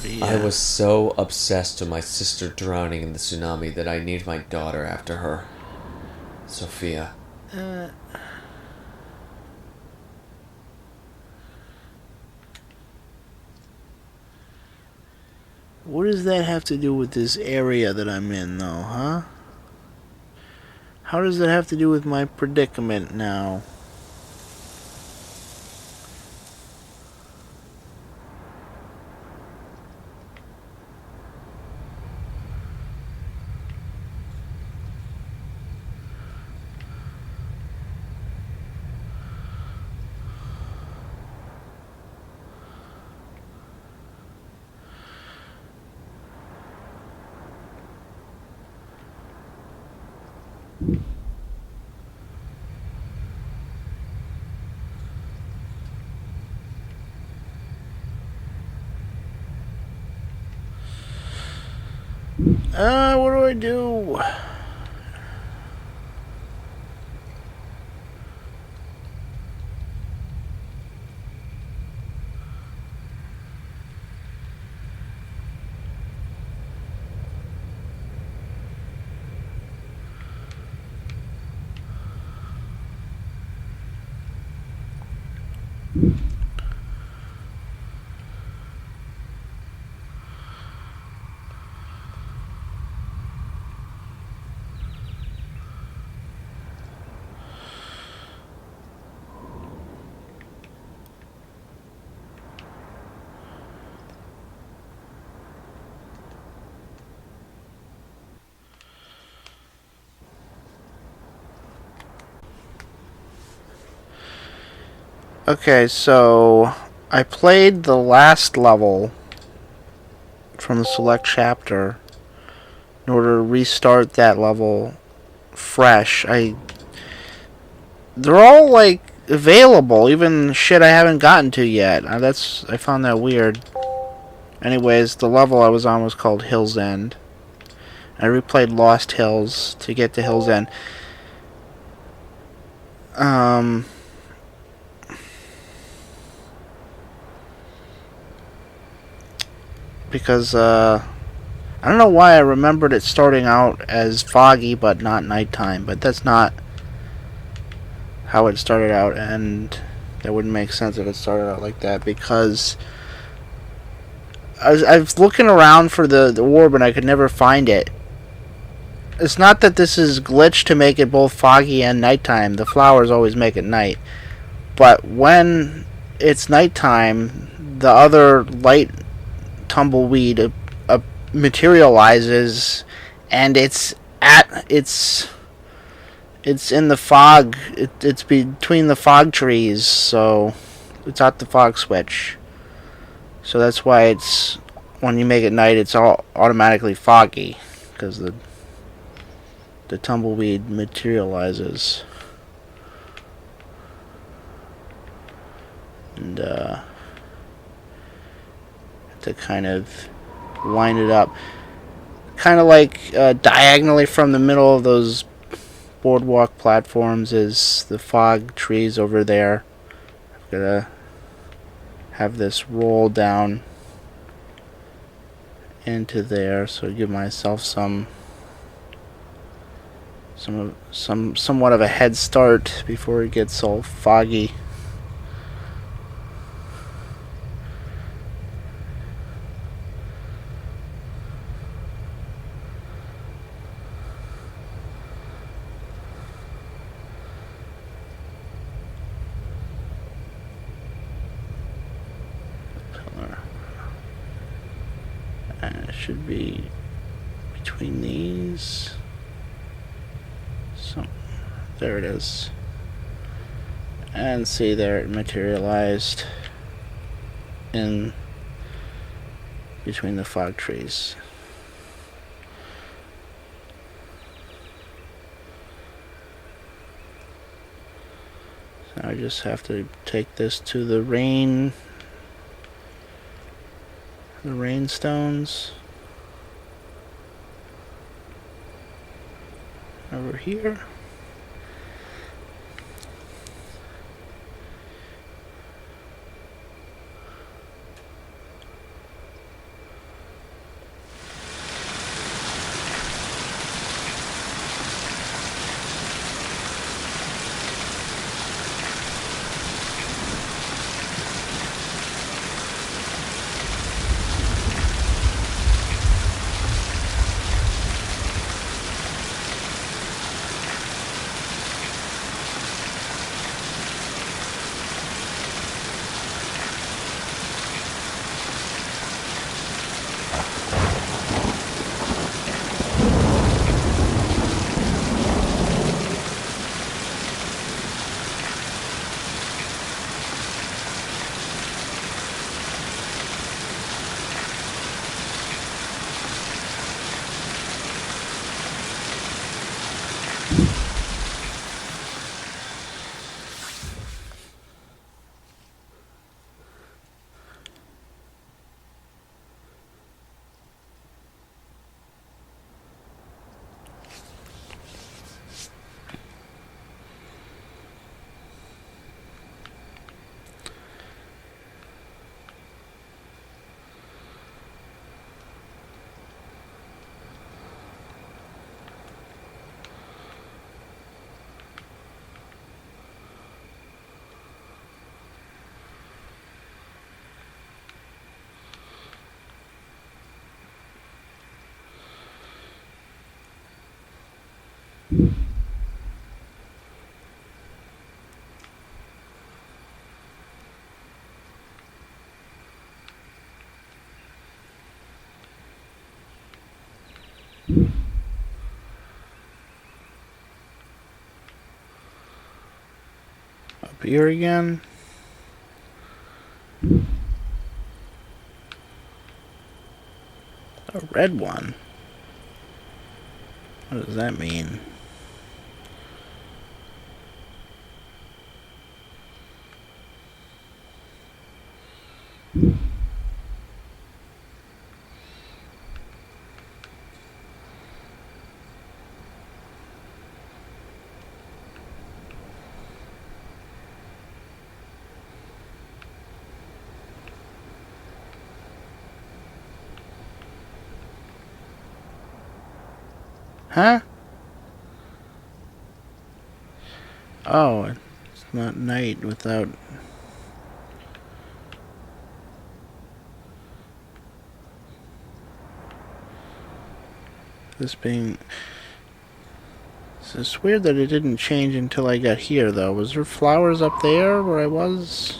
party, I yeah. was so obsessed with my sister drowning in the tsunami that I named my daughter after her. Sophia. Uh, what does that have to do with this area that I'm in, though, huh? How does that have to do with my predicament now? What do I do? Okay, so I played the last level from the select chapter in order to restart that level fresh. They're all like available, even shit I haven't gotten to yet. I found that weird. Anyways, the level I was on was called Hill's End. I replayed Lost Hills to get to Hill's End. Because I don't know why I remembered it starting out as foggy but not nighttime, but that's not how it started out, and that wouldn't make sense if it started out like that, because I was looking around for the orb and I could never find it. It's not that this is glitched to make it both foggy and nighttime. The flowers always make it night. But when it's nighttime, the other light tumbleweed materializes, and it's in the fog. It's between the fog trees, so it's at the fog switch. So that's why it's when you make it night, it's all automatically foggy because the tumbleweed materializes. And to kind of line it up, kind of like diagonally from the middle of those boardwalk platforms is the fog trees over there. I'm gonna have this roll down into there, so give myself somewhat of a head start before it gets all foggy. And it should be between these. So there it is. And see, there it materialized in between the fog trees. So I just have to take this to the rain stones over here. Beer again? A red one? What does that mean? Huh? Oh, it's not night without... this being... It's weird that it didn't change until I got here, though. Was there flowers up there where I was?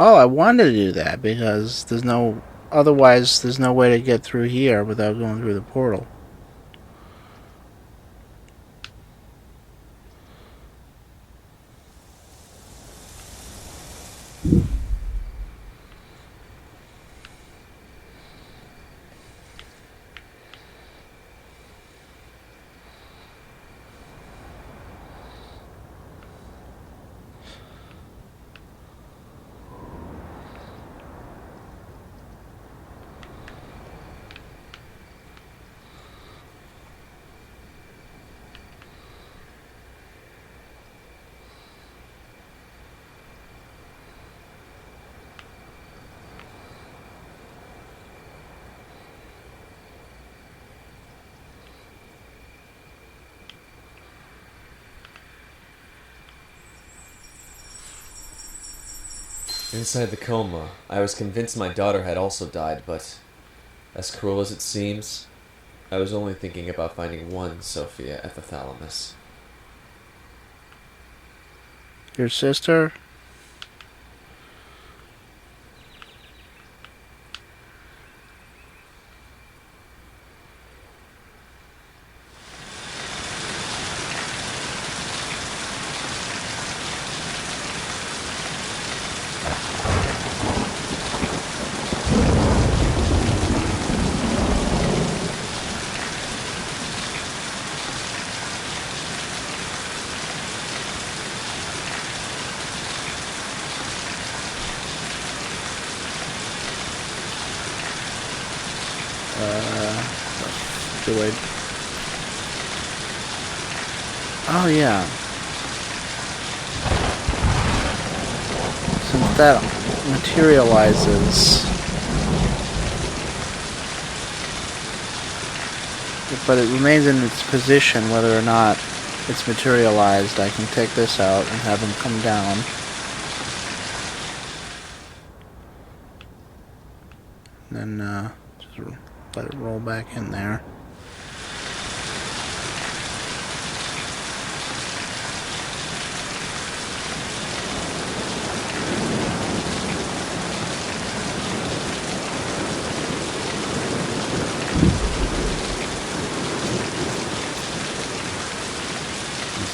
Oh, I wanted to do that because there's no... Otherwise, there's no way to get through here without going through the portal. Inside the coma, I was convinced my daughter had also died, but as cruel as it seems, I was only thinking about finding one Sophia at the Thalamus. Your sister? Do I... Oh, yeah. Since that materializes... But it remains in its position whether or not it's materialized. I can take this out and have them come down. And then, just let it roll back in there.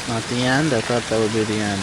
Not the end? I thought that would be the end.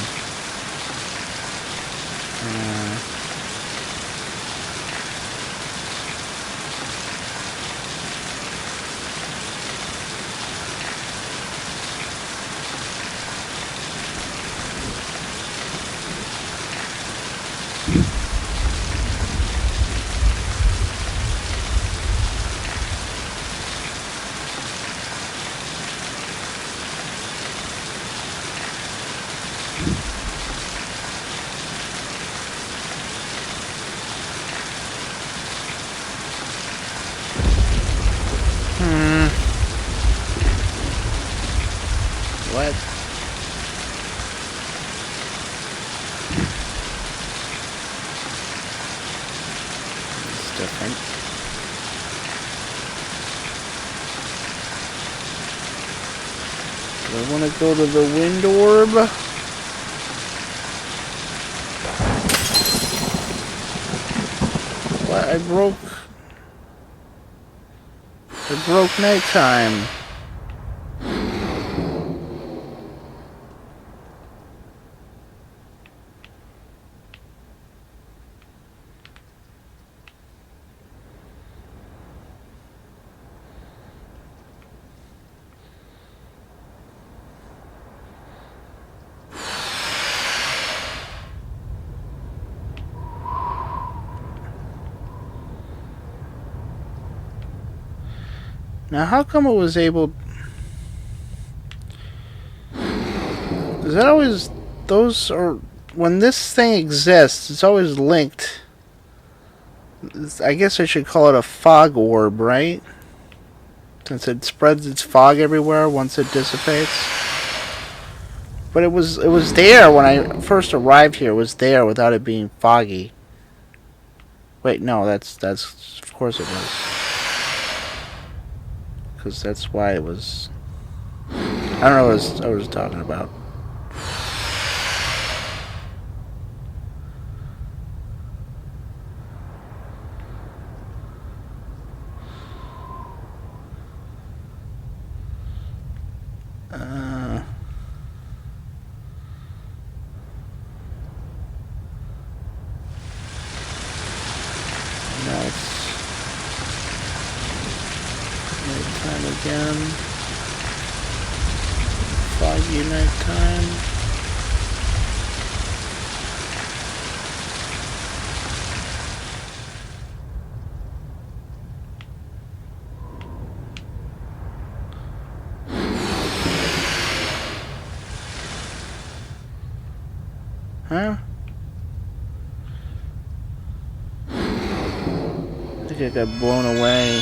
What? It's different. Do I want to go to the wind orb? What? I broke... It broke nighttime. Now, how come it was able... Is that always... Those are... When this thing exists, it's always linked. I guess I should call it a fog orb, right? Since it spreads its fog everywhere once it dissipates. But it was there when I first arrived here. It was there without it being foggy. Wait, no, that's of course it was. Because that's why it was... I don't know what I was talking about. Now it's nighttime again. Foggy nighttime. Huh? I think I got blown away.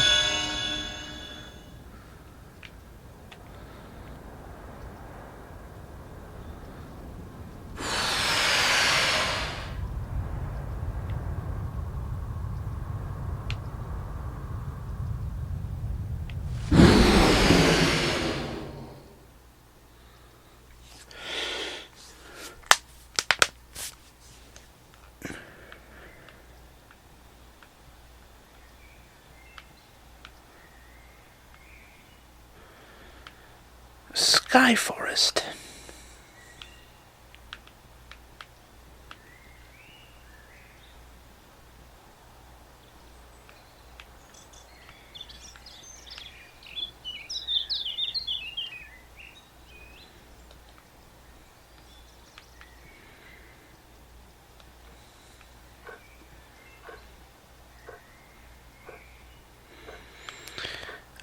Sky Forest.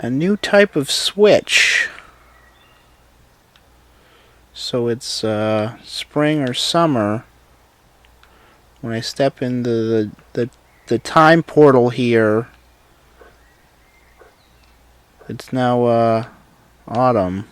A new type of switch. So it's spring or summer. When I step into the time portal here, it's now autumn.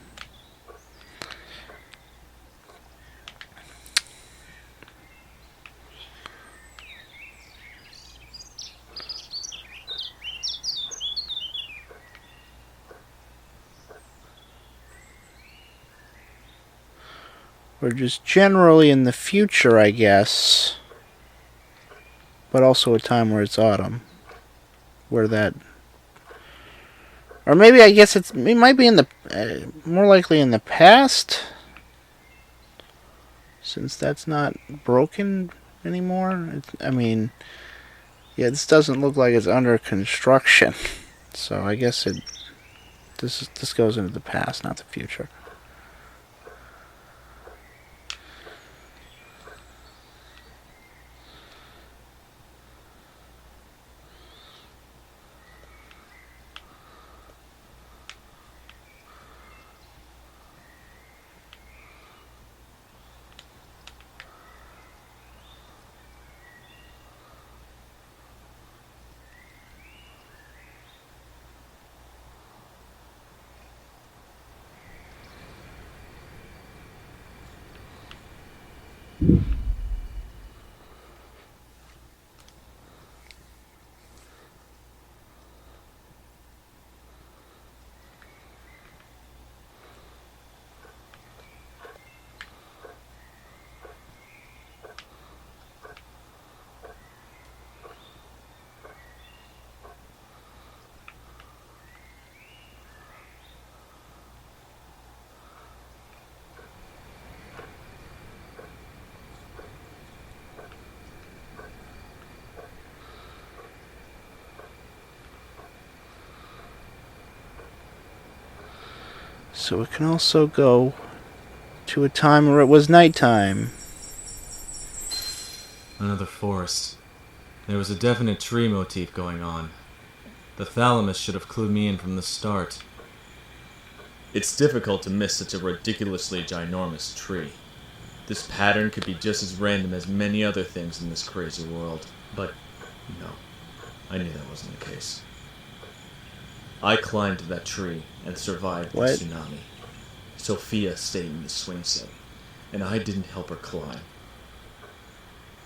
We're just generally in the future, I guess. But also a time where it's autumn. Where that... Or maybe I guess it might be in the... more likely in the past. Since that's not broken anymore. I mean... Yeah, this doesn't look like it's under construction. So I guess it... This goes into the past, not the future. So it can also go to a time where it was nighttime. Another forest. There was a definite tree motif going on. The Thalamus should have clued me in from the start. It's difficult to miss such a ridiculously ginormous tree. This pattern could be just as random as many other things in this crazy world. But, no. I knew that wasn't the case. I climbed that tree and survived the What? tsunami. Sophia stayed in the swing set, and I didn't help her climb.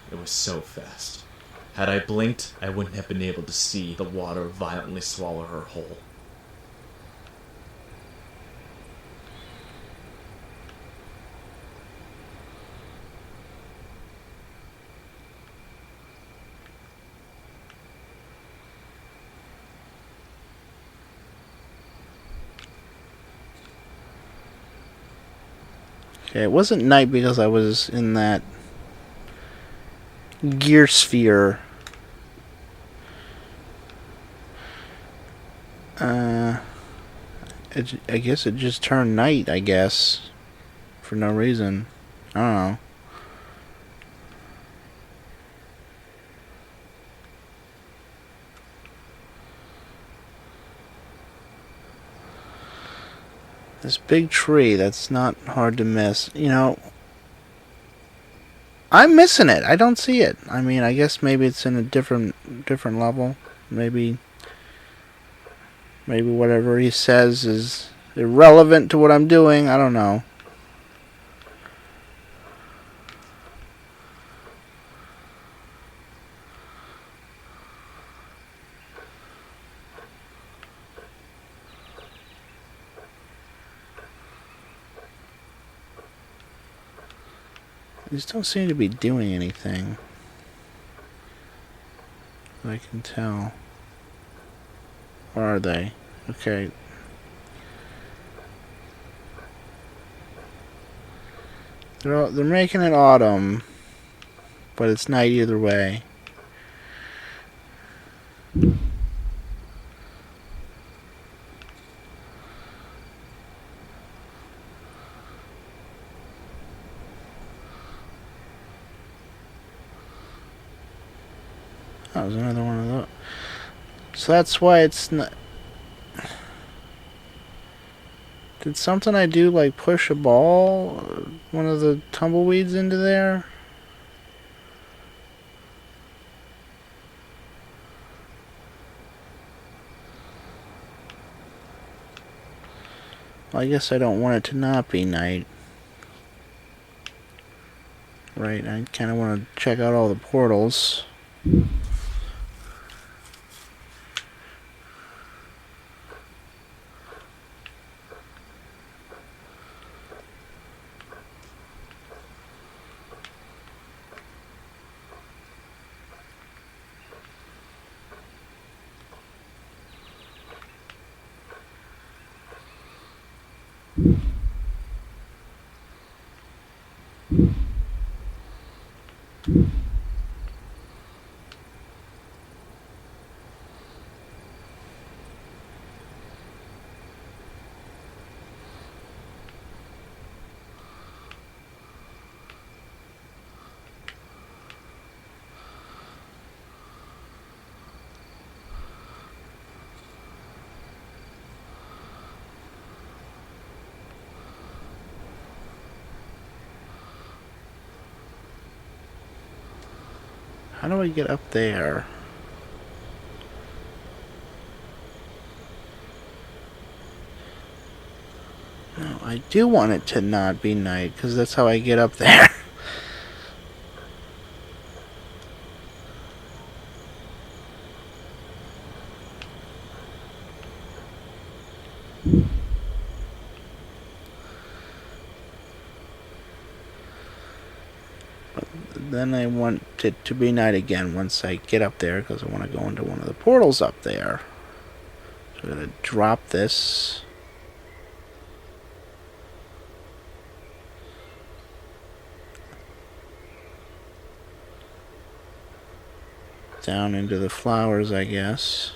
It was so fast. Had I blinked, I wouldn't have been able to see the water violently swallow her whole. Okay, it wasn't night because I was in that gear sphere. I guess it just turned night, I guess. For no reason. I don't know. This big tree, that's not hard to miss. You know, I'm missing it. I don't see it. I mean, I guess maybe it's in a different level. Maybe whatever he says is irrelevant to what I'm doing. I don't know. These don't seem to be doing anything. I can tell. Where are they? Okay. They're making it autumn, but it's night either way. That was another one of those. So that's why it's not. Did something I do like push a ball, one of the tumbleweeds into there? Well, I guess I don't want it to not be night. Right, I kind of want to check out all the portals. How do I get up there? No, I do want it to not be night, because that's how I get up there. Then I want it to be night again once I get up there, because I want to go into one of the portals up there. So I'm going to drop this. Down into the flowers, I guess.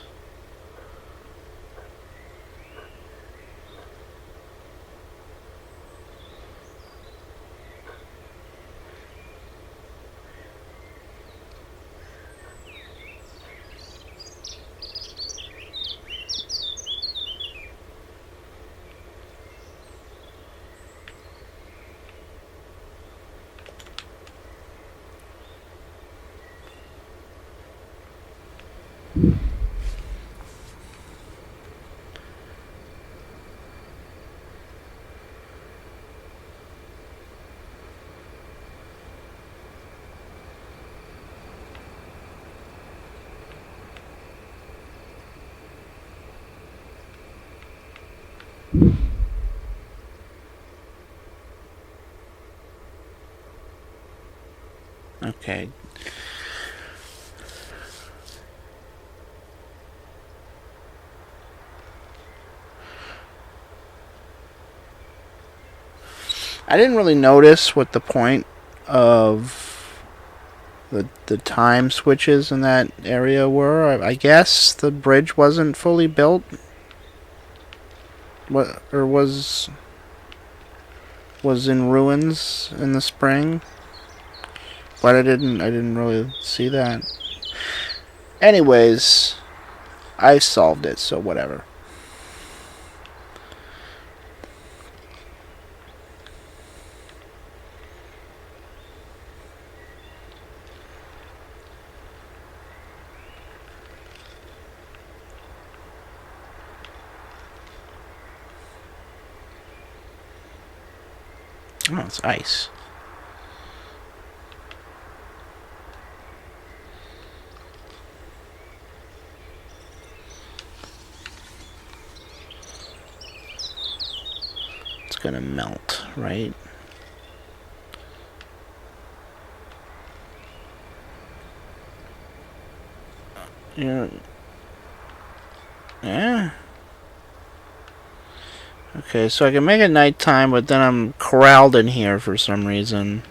Okay. I didn't really notice what the point of the time switches in that area were. I guess the bridge wasn't fully built. What or was in ruins in the spring. But I didn't really see that. Anyways, I solved it, so whatever. Oh, it's ice. It's gonna melt, right? Yeah. Yeah. Okay, so I can make it nighttime, but then I'm corralled in here for some reason.